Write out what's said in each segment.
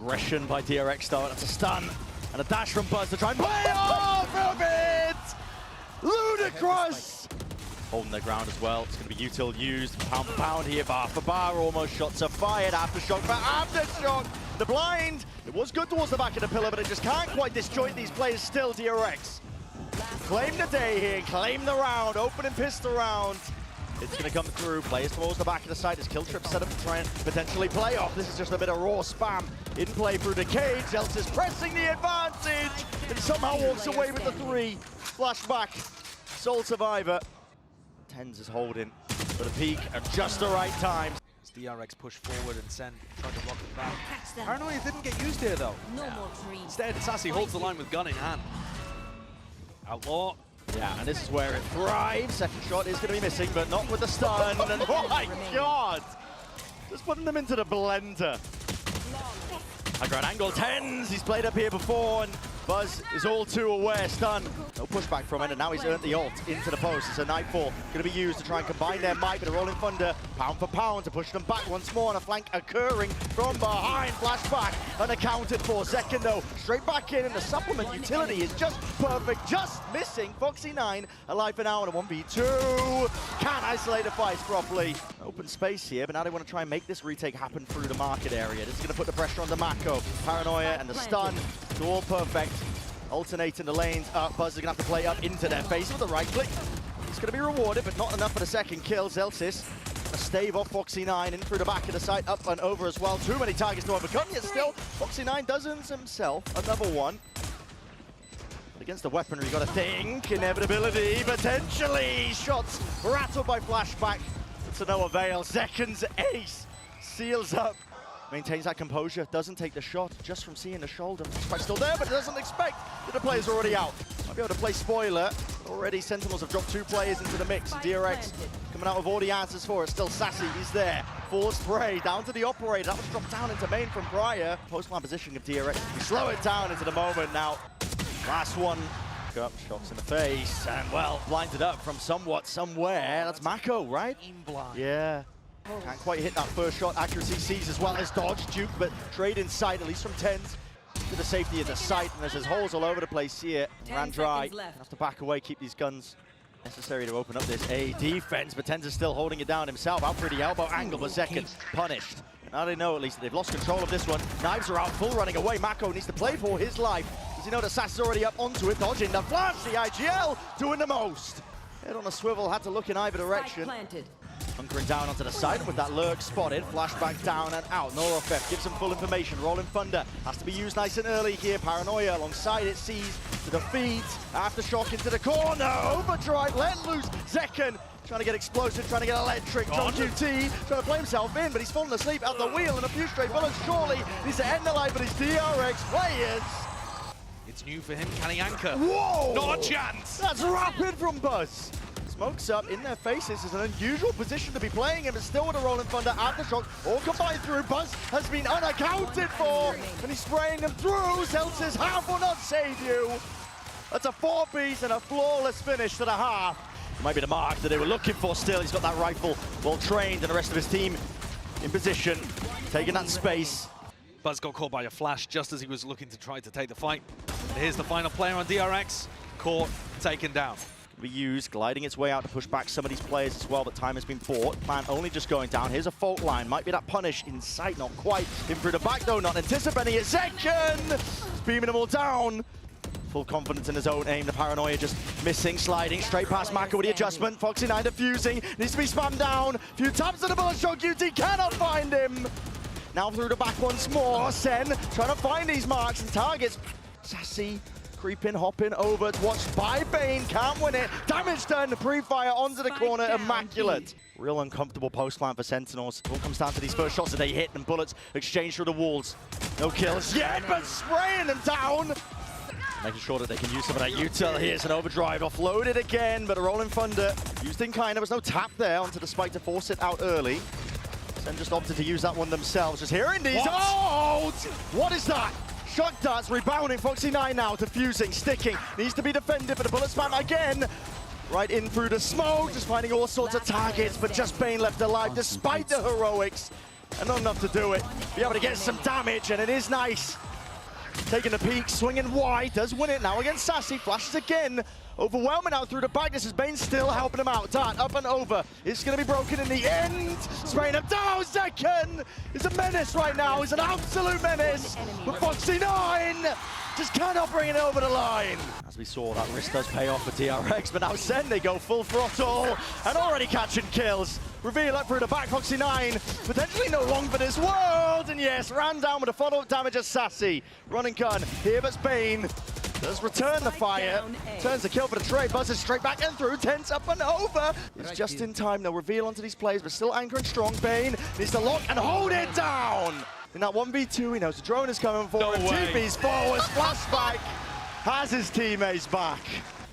Aggression by DRX though, that's a stun. And a dash from Buzz to try and play off of it! Ludicrous! Holding their ground as well. It's going to be util used. Pound for pound here, bar for bar. Almost shots are fired. Aftershock for aftershock. The blind. It was good towards the back of the pillar, but it just can't quite disjoint these players still. DRX. Claim the day here. Claim the round. Opening pistol round. It's going to come through. Players towards the back of the side. His kill trip set up to try and potentially play off. This is just a bit of raw spam. In play through the cage. Zelts is pressing the advantage. And somehow walks away with the 3. Flashback. Sole survivor. Tens is holding for the peak at just the right time. As DRX push forward and SEN trying to block it back. Paranoia didn't get used here though. Instead, Sassy holds the line with gun in hand. Outlaw. Yeah, and this is where it thrives. Second shot is going to be missing, but not with the stun. And oh my god! Just putting them into the blender. High ground angle, Tens. He's played up here before, and Buzz is all too aware. Stun. No pushback from it, and now he's earned the ult into the post. It's a Nightfall going to be used to try and combine their might, but a Rolling Thunder, pound for pound, to push them back once more, and a flank occurring from behind. Flashback, unaccounted for. Second though, straight back in, and the supplement utility is just perfect, just missing. Foxy9 alive for now in a 1v2. Can't isolate the fights properly. Open space here, but now they want to try and make this retake happen through the market area. This is going to put the pressure on the Mako. Paranoia and the stun, it's all perfect. Alternating the lanes up. Buzz is going to have to play up into their face with a right click. It's going to be rewarded, but not enough for the second kill. Zelsis, a stave off Foxy9 in through the back of the site, up and over as well. Too many targets to overcome, yet still Foxy9 does himself another one. But against the weaponry, you got to think. Inevitability, potentially. Shots rattled by Flashback. To no avail. Zekken's ace seals up. Maintains that composure, doesn't take the shot just from seeing the shoulder. Flashback's still there, but doesn't expect that the player's already out. Might be able to play spoiler. Already Sentinels have dropped 2 players into the mix. DRX coming out with all the answers for it. Still Sassy, he's there. Full spray down to the operator. That was dropped down into main from prior. Post-line positioning of DRX. We slow it down into the moment now. Last one. Up, shots in the face, and well, blinded up from somewhere. That's Mako, right? Yeah. Can't quite hit that first shot. Accuracy sees as well as dodge. Duke, but trade inside, at least from Tens, to the safety of the site. And there's holes all over the place here. Ran dry. Have to back away, keep these guns necessary to open up this A defense. But Tens is still holding it down himself. Out for the elbow angle, but second punished. Now they know at least that they've lost control of this one. Knives are out, full running away. Mako needs to play for his life. Does he know that Sass is already up onto it, dodging the flash? The IGL doing the most. Head on a swivel, had to look in either direction. Hunkering down onto the side with that lurk spotted. Flashback down and out. Norofef gives him full information. Rolling Thunder has to be used nice and early here. Paranoia alongside it sees to the feet. Aftershock into the corner. Overdrive, let loose. Zekken trying to get explosive, trying to get electric. John QT trying to play himself in, but he's fallen asleep at the wheel, and a few straight bullets surely needs to end the line for his DRX players. It's new for him, can he anchor? Whoa! Not a chance! That's rapid from Buzz. Smokes up in their faces is an unusual position to be playing in, but still with a Rolling Thunder aftershock, all combined through. Buzz has been unaccounted for, and he's spraying them through. Zelt's half will not save you. That's a 4-piece and a flawless finish to the half. Might be the mark that they were looking for still. He's got that rifle well trained, and the rest of his team in position, taking that space. Buzz got caught by a flash just as he was looking to try to take the fight. And here's the final player on DRX, caught, taken down. Be used, gliding its way out to push back some of these players as well, but time has been bought. Plan only just going down. Here's a fault line. Might be that punish in sight, not quite. In through the back though, not anticipating it. Zekken! Beaming them all down. Full confidence in his own aim. The Paranoia just missing, sliding straight past Mako with the adjustment. Foxy9 defusing, needs to be spammed down. Few taps to the bullet shot, QT cannot find him. Now through the back once more. Sen trying to find these marks and targets. Sassy creeping, hopping over, watched by Bane, can't win it. Damage done, pre-fire onto the corner, immaculate. Real uncomfortable post-plant for Sentinels. It all comes down to these first shots that they hit, and bullets exchange through the walls. No kills yet, but spraying them down. Making sure that they can use some of that util. Here's an overdrive, offloaded again, but a Rolling Thunder used in kind. There was no tap there onto the spike to force it out early. Sen just opted to use that one themselves. Just hearing these. What? Oh! What is that? Shock darts rebounding. Foxy9 now defusing, sticking. Needs to be defended, but the bullet spam again. Right in through the smoke, just finding all sorts of targets, but just Bane left alive despite the heroics. and not enough to do it. Be able to get some damage, and it is nice. Taking a peek, swinging wide, does win it now against Sassy, flashes again. Overwhelming out through the back, this is Bane still helping him out. Dart up and over, it's gonna be broken in the end. Spraying him down, second! He's a menace right now, he's an absolute menace. But Foxy9 just cannot bring it over the line. As we saw, that risk does pay off for DRX, but now SEN, they go full throttle and already catching kills. Reveal up through the back, Foxy9, potentially no long for this world. And yes, ran down with a follow-up damage as Sassy. Running gun, here but Bane does return the fire, turns the kill for the trade, buzzes straight back and through, Tense up and over. It's just in time, they'll reveal onto these plays, but still anchoring strong. Bane needs to lock and hold it down. In that 1v2, he knows the drone is coming forward, TP's forward, flashback, has his teammates back.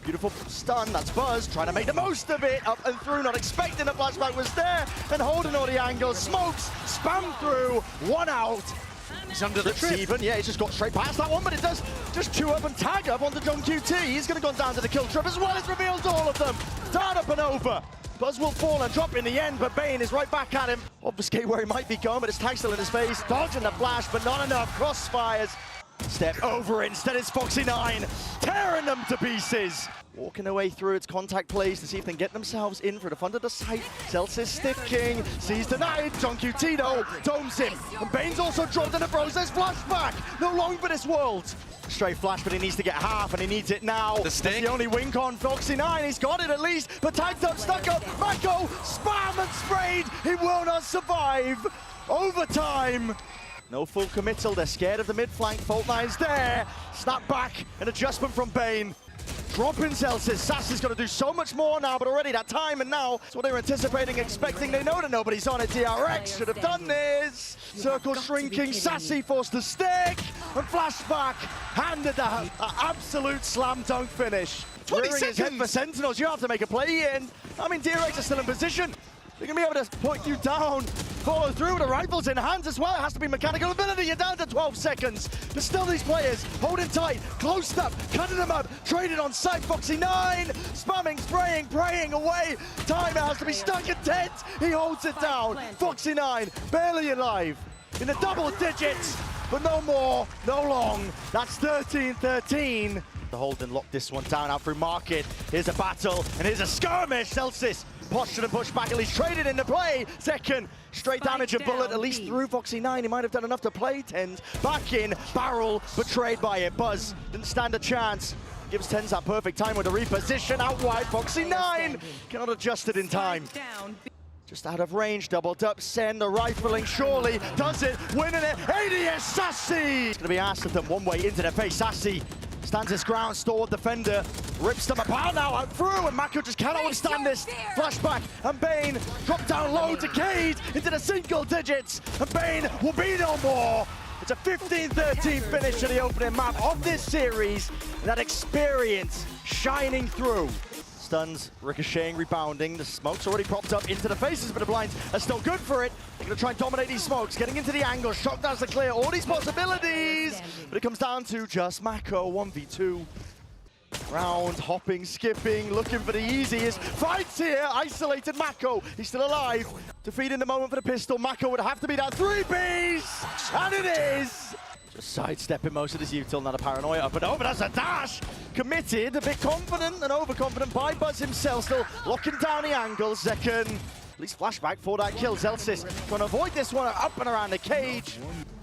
Beautiful stun, that's Buzz, trying to make the most of it, up and through, not expecting the flashback was there, and holding all the angles, smokes, spam through, one out. He's under the trip. Even, yeah, he's just got straight past that one, but it does just chew up and tag up onto John QT. He's going to go down to the kill trip as well as reveals all of them. Dart up and over. Buzz will fall and drop in the end, but Bane is right back at him. Obfuscate where he might be going, but it's tag still in his face. Dodging the flash, but not enough. Crossfires. Step over it. Instead, it's Foxy9 tearing them to pieces. Walking away through its contact plays to see if they can get themselves in for the fun of the sight. Celsius sticking, sees denied. John QT though, domes him. And Bane's also dropped in the process. Flashback, no long for this world. Straight flash, but he needs to get half, and he needs it now. The stick. That's the only win con. Foxy9, he's got it at least, but tagged up, stuck up. Mako, spam and sprayed. He will not survive. Overtime. No full committal, they're scared of the mid-flank. Fault9's there. Snap back, an adjustment from Bane. Dropping Celsius. Sassy's got to do so much more now, but already that time, and now it's what they were anticipating, expecting. They know that nobody's on it. DRX should have done this. Circle shrinking. Sassy forced to stick, and flashback handed the absolute slam dunk finish. 20 Rearing his head for Sentinels. You have to make a play in. I mean, DRX is still in position. They're going to be able to point you down, follow through with the rifles in hands as well. It has to be mechanical ability. You're down to 12 seconds. But still these players holding tight, close up, cutting them up, traded on sight. Foxy9, spamming, spraying, praying away. Timer has to be stuck at 10. He holds it down. Foxy9 barely alive in the double digits, but no more, no long. That's 13-13. The Holden locked this one down out through market. Here's a battle, and here's a skirmish. Celsius postured and pushed back, at least traded into play. Second, straight damage a bullet, at least through Foxy9. He might have done enough to play Tens. Back in, barrel, betrayed by it. Buzz didn't stand a chance. Gives Tens that perfect time with the reposition out wide. Foxy9 cannot adjust it in time. Just out of range, doubled up, SEN, the rifling surely does it, winning it. ADS Sassy! It's gonna be asked of them one way into their face. Sassy stands his ground, stalwart defender, rips them apart now, out through, and Mako just cannot withstand this. Flashback, and Bane drop down low, decayed into the single digits, and Bane will be no more. It's a 15-13 finish to the opening map of this series, and that experience shining through. Stuns, ricocheting, rebounding. The smoke's already propped up into the faces, but the blinds are still good for it. They're going to try and dominate these smokes, getting into the angle. Shockdowns to clear all these possibilities, but it comes down to just Mako 1v2. Round, hopping, skipping, looking for the easiest. Fights here, isolated Mako. He's still alive. Defeating the moment for the pistol. Mako would have to be that 3-piece, and it is. Just sidestepping most of this util, not a paranoia up and over. That's a dash. Committed, a bit confident and overconfident by Buzz himself, still locking down the angle. Second, at least flashback for that kill. Celsius trying to avoid this one up and around the cage.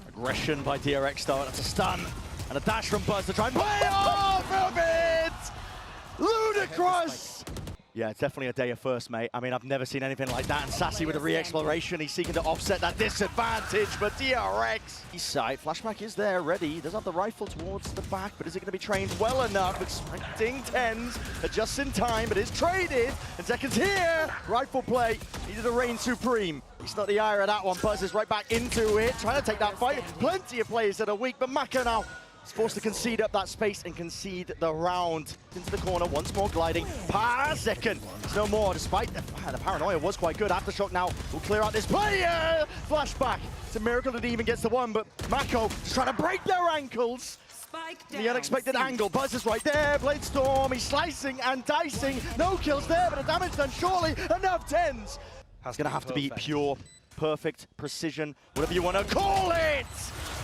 Aggression by DRX though, that's a stun. And a dash from Buzz to try and play off of it! Ludicrous! Yeah, it's definitely a day of first, mate. I mean, I've never seen anything like that. And Sassy with a re-exploration, he's seeking to offset that disadvantage, but DRX. East side, flashback is there, ready. He does have the rifle towards the back, but is it going to be trained well enough? Expecting Tens, just in time, but is traded. And seconds here, rifle play. He did a reign supreme. He's not the ire of that one. Buzz is right back into it, trying to take that fight. Plenty of players that are weak, but Maka now is forced to concede up that space and concede the round. Into the corner, once more gliding. Pass, second. There's no more, despite the paranoia was quite good. Aftershock now will clear out this player. Flashback. It's a miracle that he even gets the one, but Mako just trying to break their ankles. The unexpected angle. Buzz is right there. Blade Storm, he's slicing and dicing. No kills there, but the damage done surely. Enough Tens. It's going to have to be pure perfect precision, whatever you want to call it.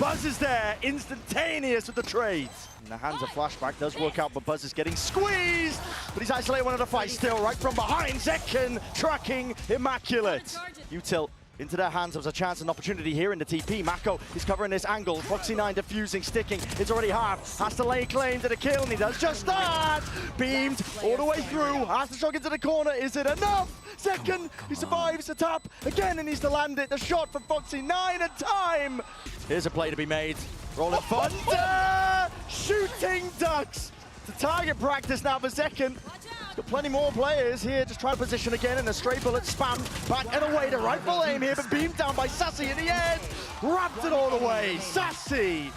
Buzz is there, instantaneous with the trades. In the hands of Flashback, does work out, but Buzz is getting squeezed. But he's isolated one of the fight still, right from behind. Zekken tracking immaculate. Util into their hands. There was a chance and opportunity here in the TP. Mako is covering this angle. Foxy9 diffusing, sticking. It's already half. Has to lay claim to the kill, and he does just that. Beamed all the way through. Has to shot into the corner. Is it enough? Zekken, he survives the tap. Again, and needs to land it. The shot from Foxy9 and time. Here's a play to be made. Rolling Thunder! Shooting ducks! To target practice now for Zekken. He's got plenty more players here, just trying to position again, and a stray bullet spam back and away to rifle aim here, but beamed down by Sassy in the end. Wrapped it all the way. Sassy!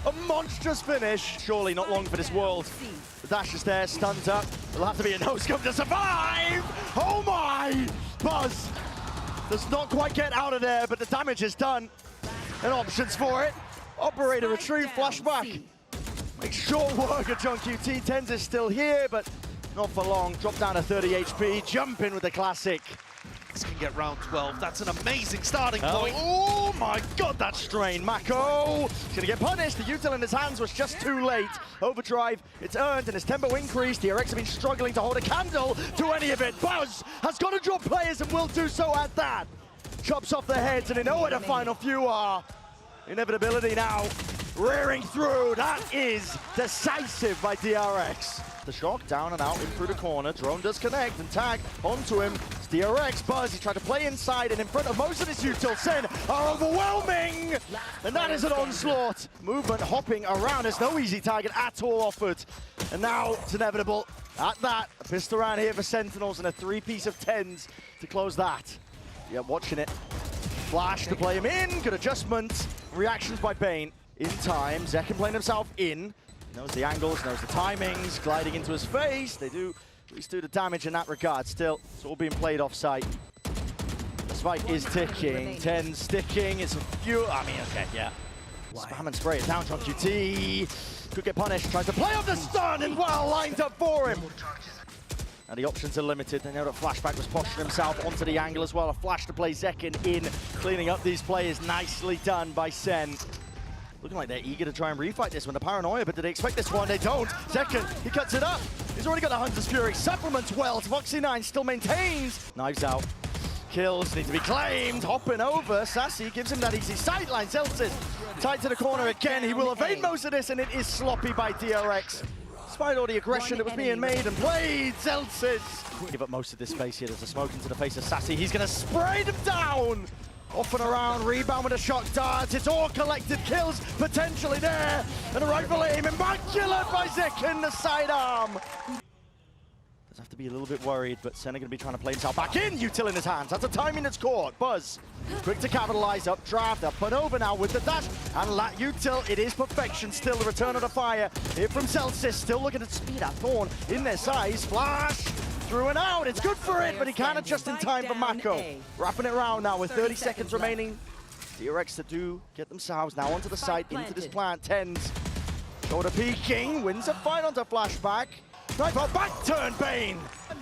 A monstrous finish. Surely not long for this world. The dash is there, stuns up. It'll have to be a no-scope to survive! Oh my! Buzz does not quite get out of there, but the damage is done. And options for it. Operator retrieve, Flashback. Make short work of John QT. Tens is still here, but not for long. Drop down to 30 HP. Jump in with the classic. This can get round 12. That's an amazing starting point. Oh my god, that strain. Mako is gonna get punished. The util in his hands was just too late. Overdrive, it's earned, and his tempo increased. DRX have been struggling to hold a candle to any of it. Buzz has got to drop players and will do so at that. Chops off their heads, and they know where the final few are. Inevitability now rearing through. That is decisive by DRX. The shock down and out in through the corner. Drone does connect and tag onto him. It's DRX. Buzz, he tried to play inside, and in front of most of his util. Sen are overwhelming, and that is an onslaught. Movement hopping around. There's no easy target at all offered, and now it's inevitable. At that, a pistol round here for Sentinels and a three-piece of tens to close that. Yeah, watching it. Flash to play him in. Good adjustment. Reactions by Bane. In time. Zekken playing himself in. Knows the angles, knows the timings. Gliding into his face. They do at least do the damage in that regard. Still, it's all being played off site. The spike is ticking. 10 sticking. It's a few. I mean, okay, yeah. Spam and spray it down. John QT could get punished. Tries to play off the stun and well lined up for him. And the options are limited. They know that Flashback was posturing himself onto the angle as well. A flash to play Zekken in, cleaning up these players. Nicely done by Sen. Looking like they're eager to try and refight this one. The paranoia, but did they expect this one? They don't. Zekken, he cuts it up. He's already got the Hunter's Fury. Supplements well. Foxy9 still maintains. Knives out. Kills need to be claimed. Hopping over. Sassy gives him that easy sideline. Zeltzis tied to the corner again. He will evade most of this, and it is sloppy by DRX. Despite all the aggression that was being made and played, Zeltzis give up most of this space here. There's a smoke into the face of Sassy. He's going to spray them down. Off and around, rebound with a shock dart. It's all collected kills potentially there. And a rifle aim, immaculate by Zekken, the sidearm. Does have to be a little bit worried, but Sen are going to be trying to play himself back in. Util in his hands. That's a timing that's caught. Buzz, quick to capitalize, updraft, up and over now with the dash. And Lat Util, it is perfection. Still the return of the fire here from Zeltzis. Still looking at speed at Thorn in their size. Flash. Through and out, it's good for it, but he can't adjust in time for Mako. Wrapping it around now with 30 seconds remaining. DRX to do, get themselves now onto the site, into this plant. Tens, shoulder peeking, wins a fight onto Flashback. Knife out, back turn, Bane.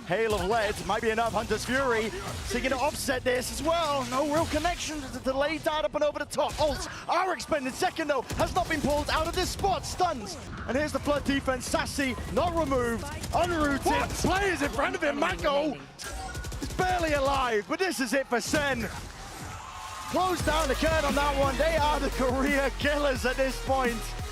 Hail of lead, might be enough. Hunter's Fury, seeking to offset this as well. No real connection, the delay dart up and over the top. Ults are expended. Zekken though, has not been pulled out of this spot. Stuns, and here's the flood defense. Sassy, not removed, unrooted. Players in front of him. Mako is barely alive, but this is it for Sen. Close down the curtain on that one. They are the career killers at this point.